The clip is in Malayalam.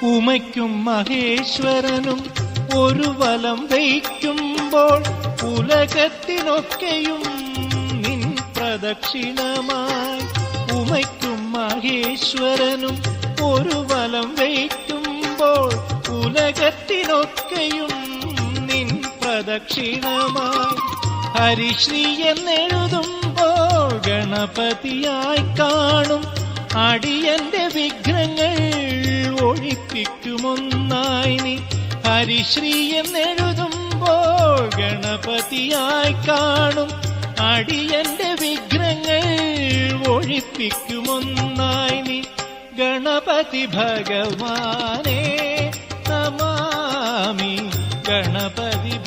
ഉമയ്ക്കും മഹേശ്വരനും ഒരു വലം വയ്ക്കുമ്പോൾ ഉലകത്തിനൊക്കെയും നിൻ പ്രദക്ഷിണമായി. ഉമയ്ക്കും മഹേശ്വരനും ഒരു വലം വയ്ക്കുമ്പോൾ ഉലകത്തിനൊക്കെയും നിൻ പ്രദക്ഷിണമായി. ഹരിശ്രീ എന്നെഴുതുമ്പോൾ ഗണപതിയായി കാണും അടിയന്റെ വിഘ്നങ്ങൾ ഒഴിപ്പിക്കുമൊന്നായി നീ. ഹരിശ്രീ എന്നെഴുതുമ്പോൾ ഗണപതിയായി കാണും അടിയന്റെ വിഘ്നങ്ങൾ ഒഴിപ്പിക്കുമൊന്നായി നീ. ഗണപതി ഭഗവാനേ നമാമി, ഗണപതി